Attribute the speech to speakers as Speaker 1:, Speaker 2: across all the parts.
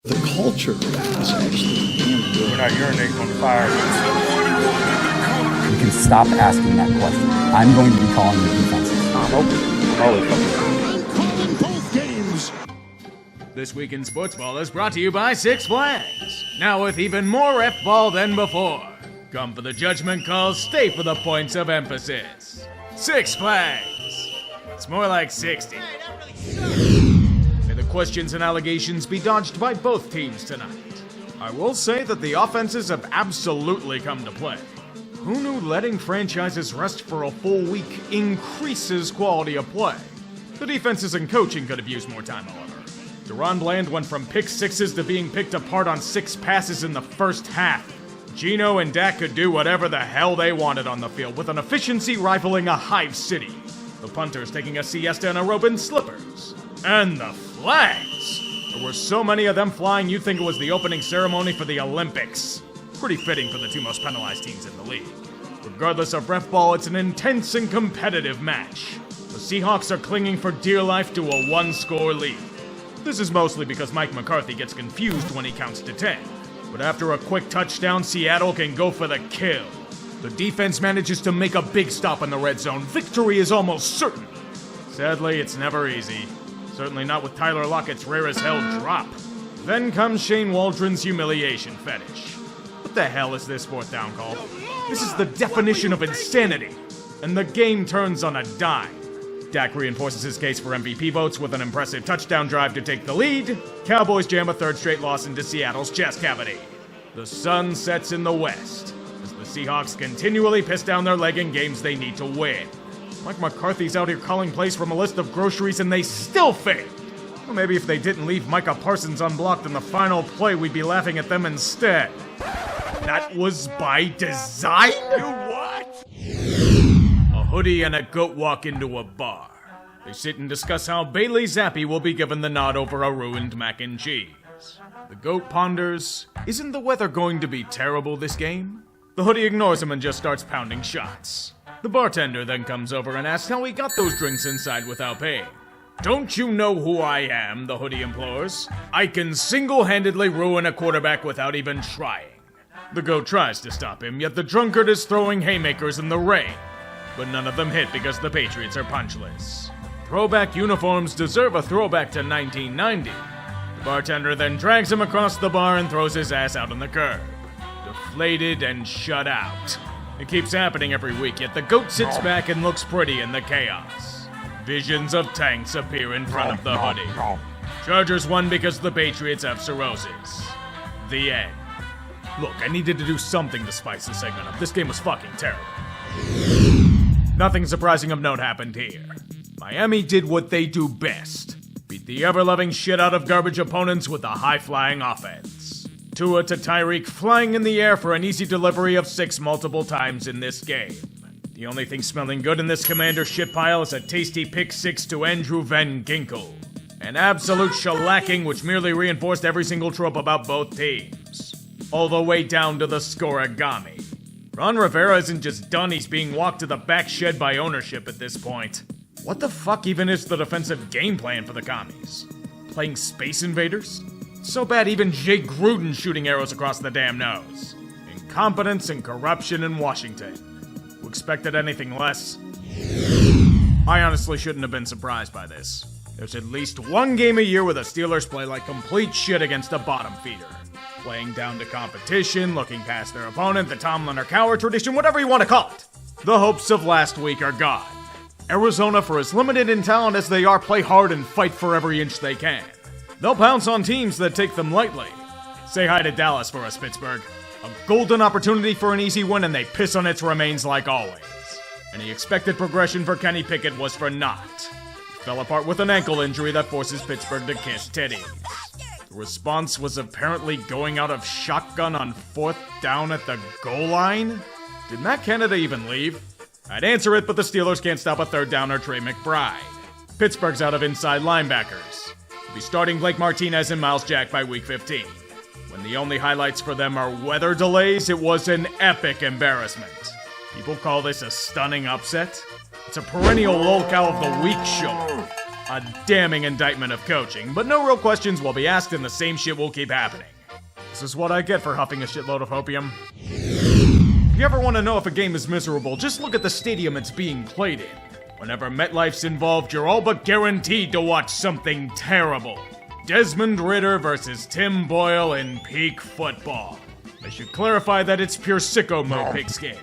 Speaker 1: The culture is actually damn good.
Speaker 2: We're not urinating on the fire.
Speaker 3: You can stop asking that question. I'm going to be calling the defenses.
Speaker 2: I'm open. Always open.
Speaker 1: I'm calling both games.
Speaker 4: This week in Sportsball is brought to you by Six Flags. Now with even more F-ball than before. Come for the judgment calls, stay for the points of emphasis. Six Flags. It's more like 60. May the questions and allegations be dodged by both teams tonight. I will say that the offenses have absolutely come to play. Who knew letting franchises rest for a full week increases quality of play? The defenses and coaching could have used more time, however. Deron Bland went from pick sixes to being picked apart on 6 passes in the first half. Geno and Dak could do whatever the hell they wanted on the field with an efficiency rivaling a hive city. The punters taking a siesta in a robe and slippers. And the flags! There were so many of them flying you'd think it was the opening ceremony for the Olympics. Pretty fitting for the 2 most penalized teams in the league. Regardless of ref ball, it's an intense and competitive match. The Seahawks are clinging for dear life to a 1-score lead. This is mostly because Mike McCarthy gets confused when he counts to 10. But after a quick touchdown, Seattle can go for the kill. The defense manages to make a big stop in the red zone. Victory is almost certain. Sadly, it's never easy. Certainly not with Tyler Lockett's rare-as-hell drop. Then comes Shane Waldron's humiliation fetish. What the hell is this 4th down call? This is the definition of insanity. And the game turns on a dime. Dak reinforces his case for MVP votes with an impressive touchdown drive to take the lead. Cowboys jam a 3rd straight loss into Seattle's chest cavity. The sun sets in the west as the Seahawks continually piss down their leg in games they need to win. Mike McCarthy's out here calling plays from a list of groceries and they still failed. Or maybe if they didn't leave Micah Parsons unblocked in the final play, we'd be laughing at them instead. That was by design? You what? A hoodie and a goat walk into a bar. They sit and discuss how Bailey Zappi will be given the nod over a ruined mac and cheese. The goat ponders, isn't the weather going to be terrible this game? The hoodie ignores him and just starts pounding shots. The bartender then comes over and asks how he got those drinks inside without paying. Don't you know who I am, the hoodie implores. I can single-handedly ruin a quarterback without even trying. The goat tries to stop him, yet the drunkard is throwing haymakers in the rain. But none of them hit because the Patriots are punchless. Throwback uniforms deserve a throwback to 1990. The bartender then drags him across the bar and throws his ass out on the curb. Deflated and shut out. It keeps happening every week, yet the goat sits back and looks pretty in the chaos. Visions of tanks appear in front of the hoodie. Chargers won because the Patriots have cirrhosis. The end. Look, I needed to do something to spice the segment up. This game was fucking terrible. Nothing surprising of note happened here. Miami did what they do best. Beat the ever-loving shit out of garbage opponents with a high-flying offense. Tua to Tyreek flying in the air for an easy delivery of 6 multiple times in this game. The only thing smelling good in this Commander shit pile is a tasty pick 6 to Andrew Van Ginkel. An absolute shellacking which merely reinforced every single trope about both teams. All the way down to the scoregami. Ron Rivera isn't just done, he's being walked to the back shed by ownership at this point. What the fuck even is the defensive game plan for the commies? Playing Space Invaders? So bad even Jay Gruden's shooting arrows across the damn nose. Incompetence and corruption in Washington. Who expected anything less? I honestly shouldn't have been surprised by this. There's at least one game a year where the Steelers play like complete shit against a bottom feeder. Playing down to competition, looking past their opponent, the Tomlin or Cowher tradition, whatever you want to call it. The hopes of last week are gone. Arizona, for as limited in talent as they are, play hard and fight for every inch they can. They'll pounce on teams that take them lightly. Say hi to Dallas for us, Pittsburgh. A golden opportunity for an easy win, and they piss on its remains like always. Any expected progression for Kenny Pickett was for naught. He fell apart with an ankle injury that forces Pittsburgh to kiss titties. The response was apparently going out of shotgun on 4th down at the goal line? Did Matt Canada even leave? I'd answer it, but the Steelers can't stop a 3rd downer Trey McBride. Pittsburgh's out of inside linebackers. They'll be starting Blake Martinez and Miles Jack by week 15. When the only highlights for them are weather delays, it was an epic embarrassment. People call this a stunning upset? It's a perennial lolcow of the week show. A damning indictment of coaching, but no real questions will be asked and the same shit will keep happening. This is what I get for huffing a shitload of opium. If you ever want to know if a game is miserable, just look at the stadium it's being played in. Whenever MetLife's involved, you're all but guaranteed to watch something terrible. Desmond Ridder versus Tim Boyle in peak football. I should clarify that it's pure sicko mode pigskin.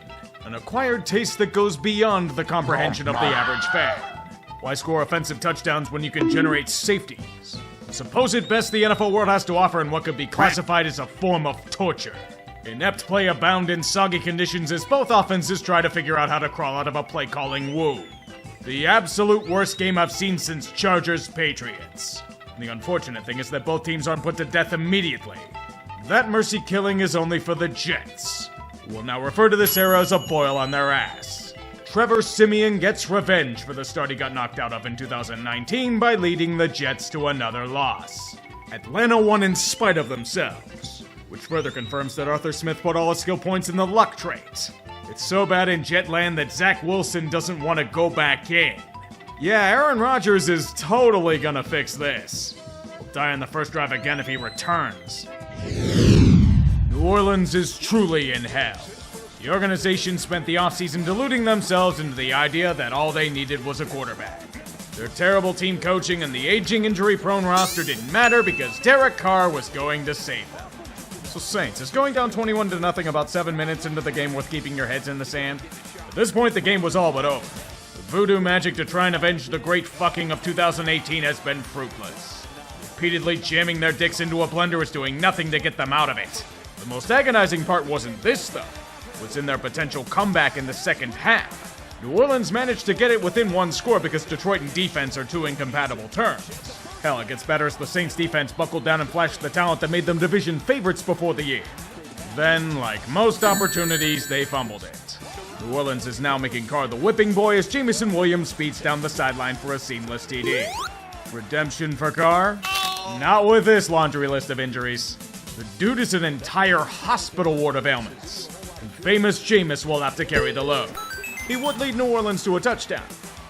Speaker 4: An acquired taste that goes beyond the comprehension of the average fan. Why score offensive touchdowns when you can generate safeties? The supposed best the NFL world has to offer in what could be classified as a form of torture. Inept play abound in soggy conditions as both offenses try to figure out how to crawl out of a play-calling womb. The absolute worst game I've seen since Chargers Patriots. The unfortunate thing is that both teams aren't put to death immediately. That mercy killing is only for the Jets. We'll now refer to this era as a boil on their ass. Trevor Siemian gets revenge for the start he got knocked out of in 2019 by leading the Jets to another loss. Atlanta won in spite of themselves, which further confirms that Arthur Smith put all his skill points in the luck trait. It's so bad in Jetland that Zach Wilson doesn't want to go back in. Yeah, Aaron Rodgers is totally gonna fix this. He'll die on the first drive again if he returns. New Orleans is truly in hell. The organization spent the offseason deluding themselves into the idea that all they needed was a quarterback. Their terrible team coaching and the aging, injury-prone roster didn't matter because Derek Carr was going to save them. So Saints, is going down 21-0 about 7 minutes into the game worth keeping your heads in the sand? At this point, the game was all but over. The voodoo magic to try and avenge the great fucking of 2018 has been fruitless. Repeatedly jamming their dicks into a blender is doing nothing to get them out of it. The most agonizing part wasn't this, though. It was in their potential comeback in the second half. New Orleans managed to get it within one score because Detroit and defense are two incompatible terms. Hell, it gets better as the Saints defense buckled down and flashed the talent that made them division favorites before the year. Then, like most opportunities, they fumbled it. New Orleans is now making Carr the whipping boy as Jameson Williams speeds down the sideline for a seamless TD. Redemption for Carr? Not with this laundry list of injuries. The dude is an entire hospital ward of ailments, and famous Jameis will have to carry the load. He would lead New Orleans to a touchdown,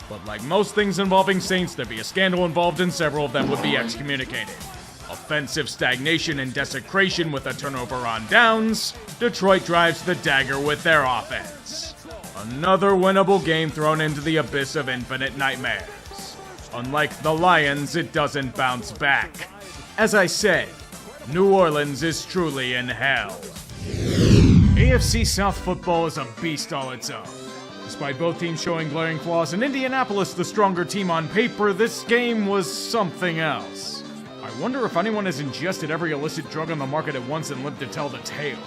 Speaker 4: but like most things involving Saints, there'd be a scandal involved and several of them would be excommunicated. Offensive stagnation and desecration with a turnover on downs, Detroit drives the dagger with their offense. Another winnable game thrown into the abyss of infinite nightmares. Unlike the Lions, it doesn't bounce back. As I said, New Orleans is truly in hell. AFC South football is a beast all its own. Despite both teams showing glaring flaws and Indianapolis the stronger team on paper, this game was something else. I wonder if anyone has ingested every illicit drug on the market at once and lived to tell the tale.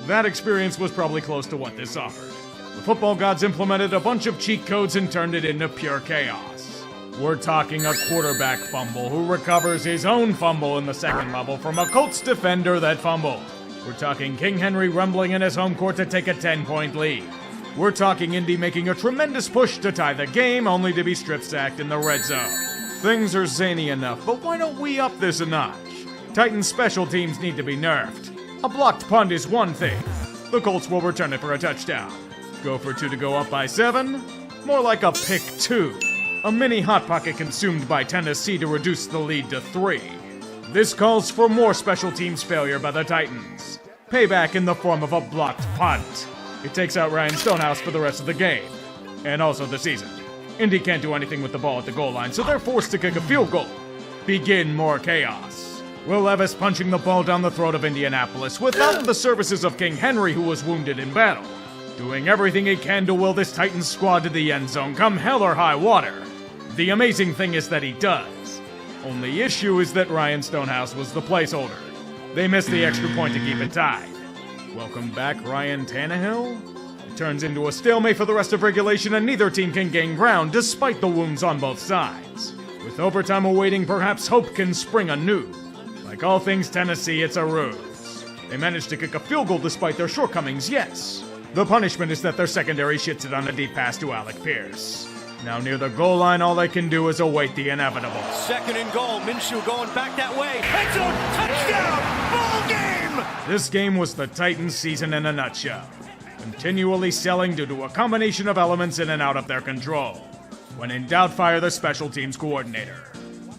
Speaker 4: That experience was probably close to what this offered. The football gods implemented a bunch of cheat codes and turned it into pure chaos. We're talking a quarterback fumble who recovers his own fumble in the second level from a Colts defender that fumbled. We're talking King Henry rumbling in his home court to take a 10-point lead. We're talking Indy making a tremendous push to tie the game, only to be strip-sacked in the red zone. Things are zany enough, but why don't we up this a notch? Titans' special teams need to be nerfed. A blocked punt is one thing. The Colts will return it for a touchdown. Go for two to go up by 7? More like a pick 2. A mini Hot Pocket consumed by Tennessee to reduce the lead to 3. This calls for more special teams failure by the Titans. Payback in the form of a blocked punt. It takes out Ryan Stonehouse for the rest of the game. And also the season. Indy can't do anything with the ball at the goal line, so they're forced to kick a field goal. Begin more chaos. Will Levis punching the ball down the throat of Indianapolis without the services of King Henry, who was wounded in battle. Doing everything he can to will this Titans squad to the end zone come hell or high water. The amazing thing is that he does. Only issue is that Ryan Stonehouse was the placeholder. They missed the extra point to keep it tied. Welcome back, Ryan Tannehill. It turns into a stalemate for the rest of regulation and neither team can gain ground despite the wounds on both sides. With overtime awaiting, perhaps hope can spring anew. Like all things Tennessee, it's a ruse. They managed to kick a field goal despite their shortcomings, yes. The punishment is that their secondary shits it on a deep pass to Alec Pierce. Now near the goal line, all they can do is await the inevitable.
Speaker 5: Second and goal, Minshew going back that way. End zone, touchdown, ball game!
Speaker 4: This game was the Titans' season in a nutshell. Continually selling due to a combination of elements in and out of their control. When in doubt, fire the special teams coordinator.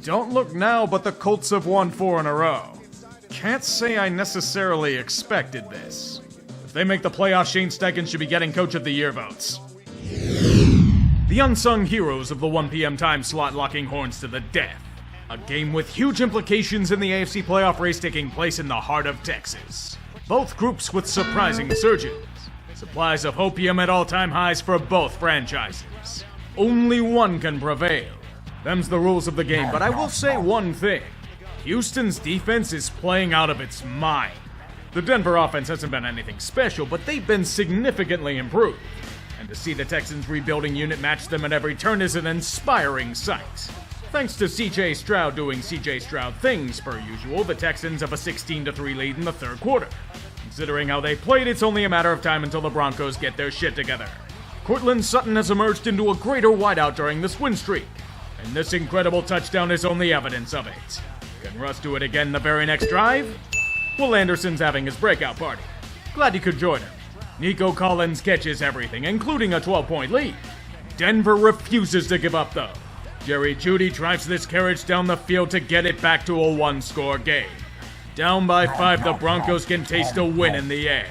Speaker 4: Don't look now, but the Colts have won 4 in a row. Can't say I necessarily expected this. If they make the playoffs, Shane Steichen should be getting Coach of the Year votes. The unsung heroes of the 1 p.m. time slot locking horns to the death. A game with huge implications in the AFC playoff race taking place in the heart of Texas. Both groups with surprising surges. Supplies of opium at all-time highs for both franchises. Only one can prevail. Them's the rules of the game, but I will say one thing. Houston's defense is playing out of its mind. The Denver offense hasn't been anything special, but they've been significantly improved. And to see the Texans' rebuilding unit match them at every turn is an inspiring sight. Thanks to C.J. Stroud doing C.J. Stroud things per usual, the Texans have a 16-3 lead in the third quarter. Considering how they played, it's only a matter of time until the Broncos get their shit together. Courtland Sutton has emerged into a greater wideout during this win streak, and this incredible touchdown is only evidence of it. Can Russ do it again the very next drive? Will Anderson's having his breakout party. Glad you could join him. Nico Collins catches everything, including a 12-point lead. Denver refuses to give up, though. Jerry Jeudy drives this carriage down the field to get it back to a one-score game. Down by 5, the Broncos can taste a win in the air.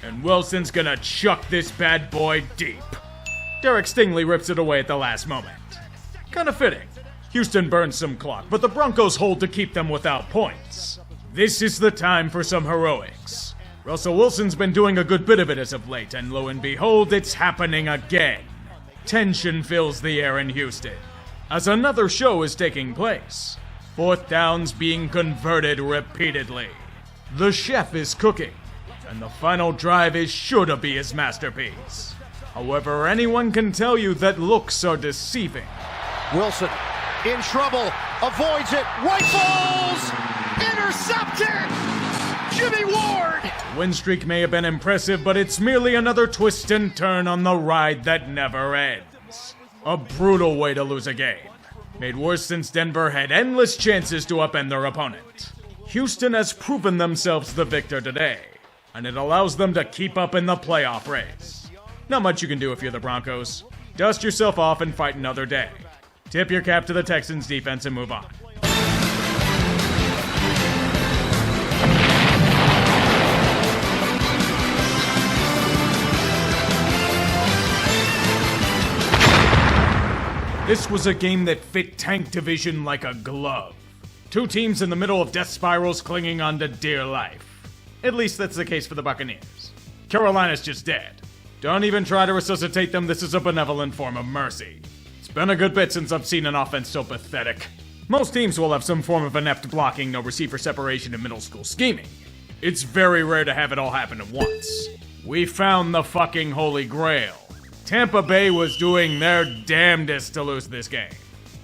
Speaker 4: And Wilson's gonna chuck this bad boy deep. Derek Stingley rips it away at the last moment. Kinda fitting. Houston burns some clock, but the Broncos hold to keep them without points. This is the time for some heroics. Russell Wilson's been doing a good bit of it as of late, and lo and behold, it's happening again. Tension fills the air in Houston, as another show is taking place. 4th downs being converted repeatedly. The chef is cooking, and the final drive is sure to be his masterpiece. However, anyone can tell you that looks are deceiving.
Speaker 5: Wilson in trouble, avoids it, rifles, intercepted! Jimmy Ward!
Speaker 4: The win streak may have been impressive, but it's merely another twist and turn on the ride that never ends. A brutal way to lose a game. Made worse since Denver had endless chances to upend their opponent. Houston has proven themselves the victor today, and it allows them to keep up in the playoff race. Not much you can do if you're the Broncos. Dust yourself off and fight another day. Tip your cap to the Texans defense and move on. This was a game that fit tank division like a glove. 2 teams in the middle of death spirals clinging on to dear life. At least that's the case for the Buccaneers. Carolina's just dead. Don't even try to resuscitate them, this is a benevolent form of mercy. It's been a good bit since I've seen an offense so pathetic. Most teams will have some form of inept blocking, no receiver separation, and middle school scheming. It's very rare to have it all happen at once. We found the fucking holy grail. Tampa Bay was doing their damnedest to lose this game.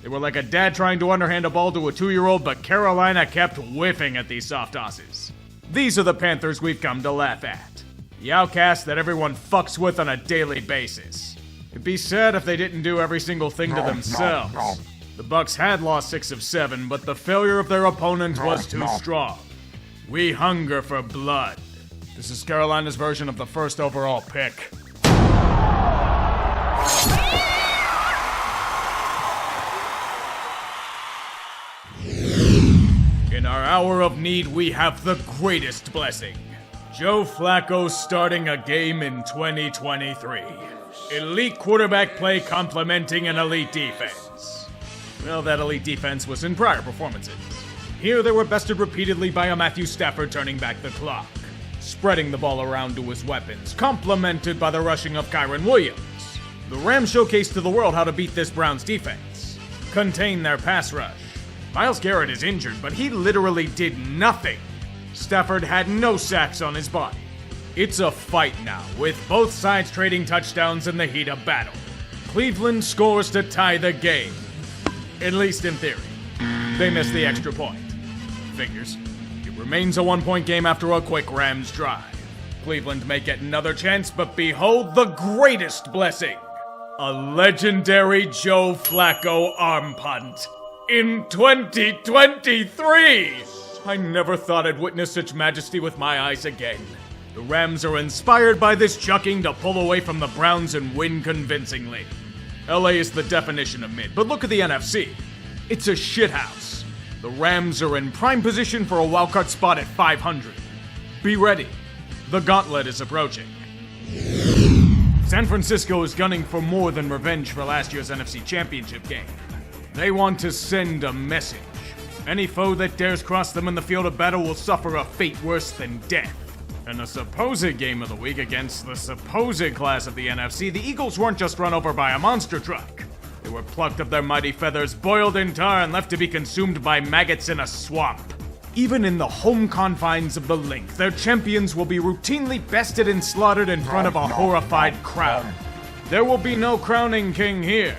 Speaker 4: They were like a dad trying to underhand a ball to a 2-year-old, but Carolina kept whiffing at these soft tosses. These are the Panthers we've come to laugh at. The outcasts that everyone fucks with on a daily basis. It'd be sad if they didn't do every single thing to themselves. The Bucs had lost 6 of 7, but the failure of their opponent was too strong. We hunger for blood. This is Carolina's version of the first overall pick. In our hour of need, we have the greatest blessing. Joe Flacco starting a game in 2023. Elite quarterback play complementing an elite defense. Well, that elite defense was in prior performances. Here they were bested repeatedly by a Matthew Stafford turning back the clock, spreading the ball around to his weapons, complemented by the rushing of Kyren Williams. The Rams showcased to the world how to beat this Browns defense, contain their pass rush. Myles Garrett is injured, but he literally did nothing. Stafford had no sacks on his body. It's a fight now, with both sides trading touchdowns in the heat of battle. Cleveland scores to tie the game. At least in theory. They missed the extra point. Figures. It remains a 1-point game after a quick Rams drive. Cleveland may get another chance, but behold the greatest blessing. A legendary Joe Flacco arm punt. In 2023! I never thought I'd witness such majesty with my eyes again. The Rams are inspired by this chucking to pull away from the Browns and win convincingly. LA is the definition of mid, but look at the NFC. It's a shithouse. The Rams are in prime position for a wildcard spot at 500. Be ready. The gauntlet is approaching. San Francisco is gunning for more than revenge for last year's NFC Championship game. They want to send a message. Any foe that dares cross them in the field of battle will suffer a fate worse than death. In a supposed game of the week against the supposed class of the NFC, the Eagles weren't just run over by a monster truck. They were plucked of their mighty feathers, boiled in tar, and left to be consumed by maggots in a swamp. Even in the home confines of the Link, their champions will be routinely bested and slaughtered in front of a horrified crowd. There will be no crowning king here.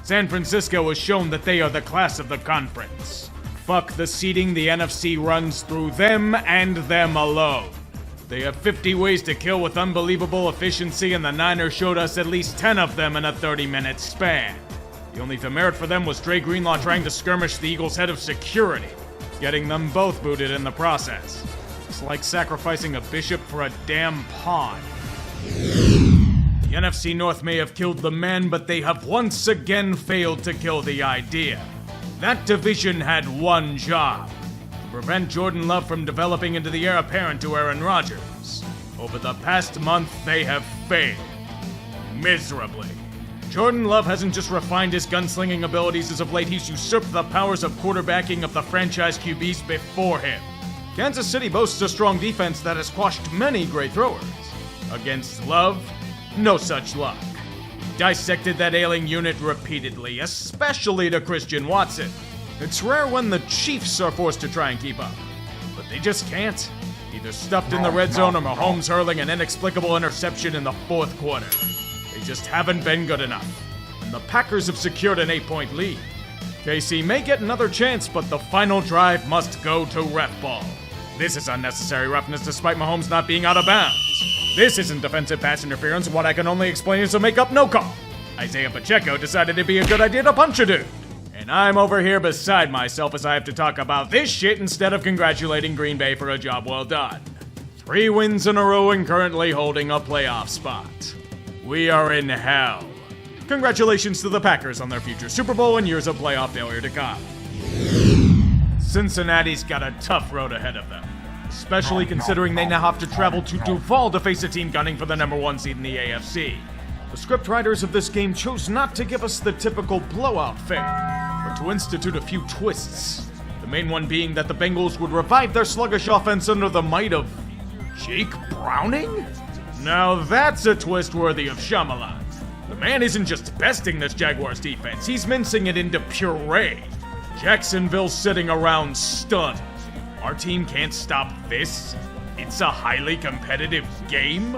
Speaker 4: San Francisco has shown that they are the class of the conference. Fuck the seeding, the NFC runs through them and them alone. They have 50 ways to kill with unbelievable efficiency, and the Niners showed us at least 10 of them in a 30-minute span. The only demerit for them was Dre Greenlaw trying to skirmish the Eagles' head of security, getting them both booted in the process. It's like sacrificing a bishop for a damn pawn. The NFC North may have killed the man, but they have once again failed to kill the idea. That division had one job: to prevent Jordan Love from developing into the heir apparent to Aaron Rodgers. Over the past month, they have failed. Miserably. Jordan Love hasn't just refined his gunslinging abilities as of late, he's usurped the powers of quarterbacking of the franchise QBs before him. Kansas City boasts a strong defense that has quashed many great throwers. Against Love, no such luck. He dissected that ailing unit repeatedly, especially to Christian Watson. It's rare when the Chiefs are forced to try and keep up, but they just can't. Either stuffed in the red zone or Mahomes hurling an inexplicable interception in the fourth quarter. They just haven't been good enough, and the Packers have secured an 8-point lead. KC may get another chance, but the final drive must go to ref ball. This is unnecessary roughness despite Mahomes not being out of bounds. This isn't defensive pass interference, what I can only explain is a make-up no call. Isaiah Pacheco decided it'd be a good idea to punch a dude. And I'm over here beside myself as I have to talk about this shit instead of congratulating Green Bay for a job well done. 3 wins in a row and currently holding a playoff spot. We are in hell. Congratulations to the Packers on their future Super Bowl and years of playoff failure to come. Cincinnati's got a tough road ahead of them, especially considering they now have to travel to Duval to face a team gunning for the #1 seed in the AFC. The scriptwriters of this game chose not to give us the typical blowout fare, but to institute a few twists. The main one being that the Bengals would revive their sluggish offense under the might of Jake Browning? Now that's a twist worthy of Shyamalan. The man isn't just besting this Jaguars defense, he's mincing it into puree. Jacksonville's sitting around stunned. Our team can't stop this? It's a highly competitive game?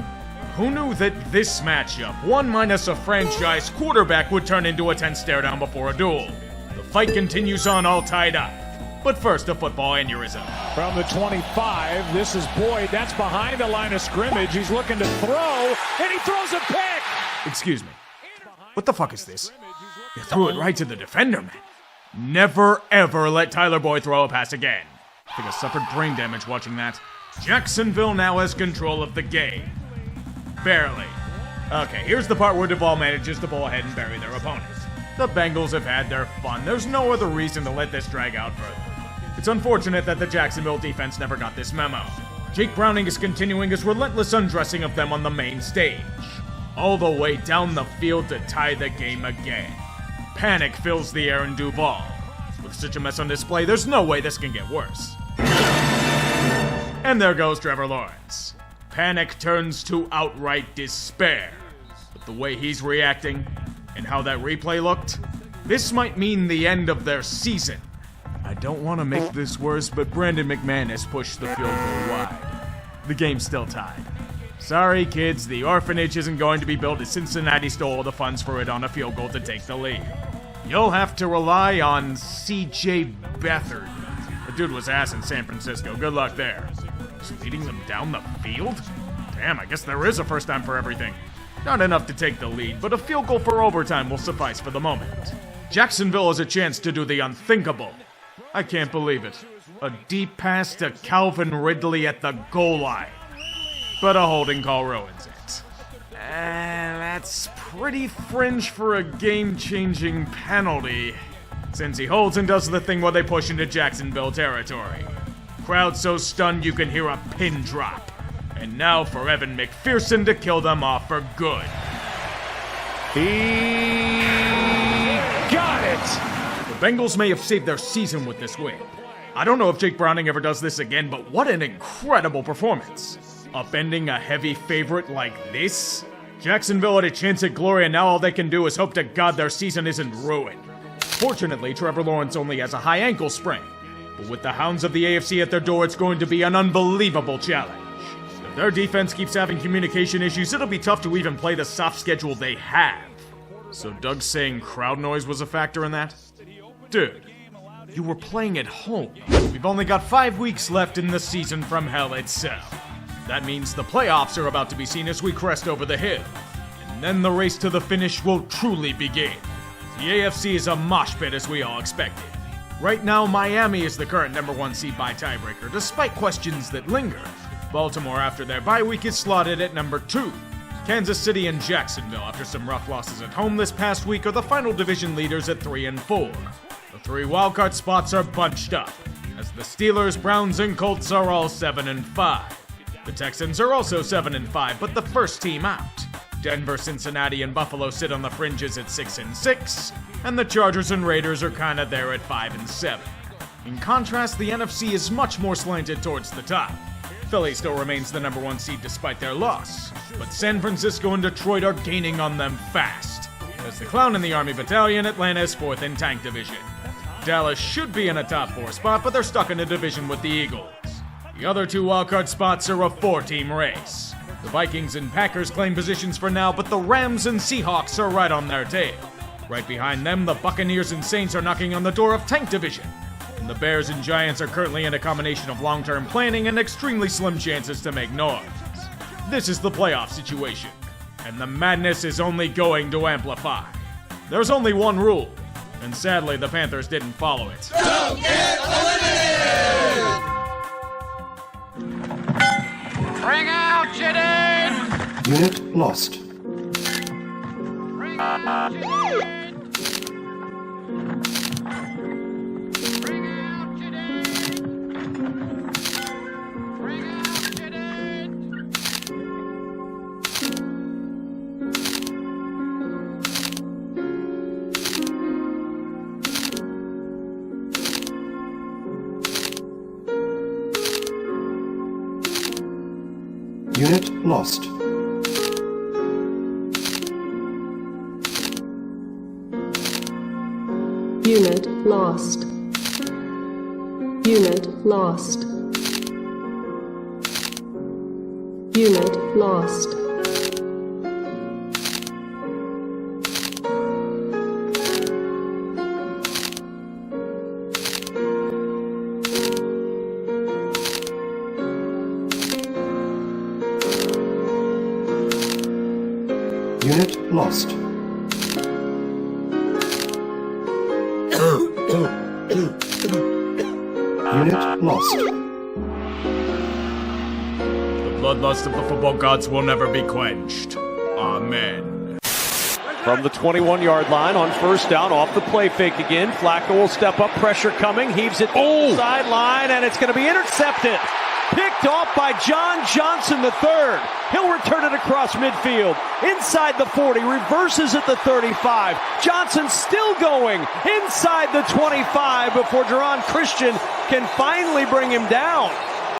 Speaker 4: Who knew that this matchup, one minus a franchise quarterback, would turn into a tense stare-down before a duel? The fight continues on all tied up. But first, a football aneurysm.
Speaker 6: From the 25, this is Boyd. That's behind the line of scrimmage. He's looking to throw, and he throws a pick!
Speaker 4: Excuse me. What the fuck is this? You threw it right to the defender, man. Never, ever let Tyler Boyd throw a pass again. I think I suffered brain damage watching that. Jacksonville now has control of the game. Barely. Okay, here's the part where Duval manages to pull ahead and bury their opponent. The Bengals have had their fun. There's no other reason to let this drag out further. It's unfortunate that the Jacksonville defense never got this memo. Jake Browning is continuing his relentless undressing of them on the main stage, all the way down the field to tie the game again. Panic fills the air in Duval. With such a mess on display, there's no way this can get worse. And there goes Trevor Lawrence. Panic turns to outright despair. But the way he's reacting, and how that replay looked, this might mean the end of their season. I don't want to make this worse, but Brandon McManus pushed the field goal wide. The game's still tied. Sorry, kids, the orphanage isn't going to be built as Cincinnati stole the funds for it on a field goal to take the lead. You'll have to rely on C.J. Beathard. The dude was ass in San Francisco. Good luck there. Just leading them down the field? Damn, I guess there is a first time for everything. Not enough to take the lead, but a field goal for overtime will suffice for the moment. Jacksonville has a chance to do the unthinkable. I can't believe it. A deep pass to Calvin Ridley at the goal line. But a holding call ruins it. That's pretty fringe for a game-changing penalty, since he holds and does the thing while they push into Jacksonville territory. Crowd so stunned you can hear a pin drop. And now for Evan McPherson to kill them off for good.
Speaker 6: He got it!
Speaker 4: The Bengals may have saved their season with this win. I don't know if Jake Browning ever does this again, but what an incredible performance. Upending a heavy favorite like this? Jacksonville had a chance at glory, and now all they can do is hope to God their season isn't ruined. Fortunately, Trevor Lawrence only has a high ankle sprain, but with the hounds of the AFC at their door, it's going to be an unbelievable challenge. If their defense keeps having communication issues, it'll be tough to even play the soft schedule they have. So Doug's saying crowd noise was a factor in that? Dude, you were playing at home. We've only got 5 weeks left in the season from hell itself. That means the playoffs are about to be seen as we crest over the hill. And then the race to the finish will truly begin. The AFC is a mosh pit as we all expected. Right now, Miami is the current #1 seed by tiebreaker, despite questions that linger. Baltimore, after their bye week, is slotted at #2. Kansas City and Jacksonville, after some rough losses at home this past week, are the final division leaders at 3 and 4. The 3 wildcard spots are bunched up, as the Steelers, Browns, and Colts are all 7 and 5. The Texans are also 7 and 5, but the first team out. Denver, Cincinnati, and Buffalo sit on the fringes at 6 and 6, and the Chargers and Raiders are kinda there at 5 and 7. In contrast, the NFC is much more slanted towards the top. Philly still remains the #1 seed despite their loss, but San Francisco and Detroit are gaining on them fast. As the Clown in the Army Battalion, Atlanta is 4th in Tank Division. Dallas should be in a top 4 spot, but they're stuck in a division with the Eagles. The other 2 wildcard spots are a 4-team race. The Vikings and Packers claim positions for now, but the Rams and Seahawks are right on their tail. Right behind them, the Buccaneers and Saints are knocking on the door of Tank Division. And the Bears and Giants are currently in a combination of long-term planning and extremely slim chances to make noise. This is the playoff situation, and the madness is only going to amplify. There's only one rule, and sadly the Panthers didn't follow it.
Speaker 1: Don't get eliminated!
Speaker 7: Bring out Hoodie!
Speaker 8: Unit lost.
Speaker 7: Bring out Hoodie! Bring out Hoodie! Bring out Hoodie!
Speaker 8: Unit lost.
Speaker 9: Unit lost. Unit lost. Unit lost.
Speaker 8: Unit lost. Unit lost.
Speaker 4: The bloodlust of the football gods will never be quenched. Amen.
Speaker 5: From the 21-yard line on first down, off the play fake again. Flacco will step up, pressure coming, heaves it to the sideline, and it's going to be intercepted. Picked off by John Johnson III. He'll return it across midfield. Inside the 40, reverses at the 35. Johnson still going inside the 25 before Jerron Christian can finally bring him down.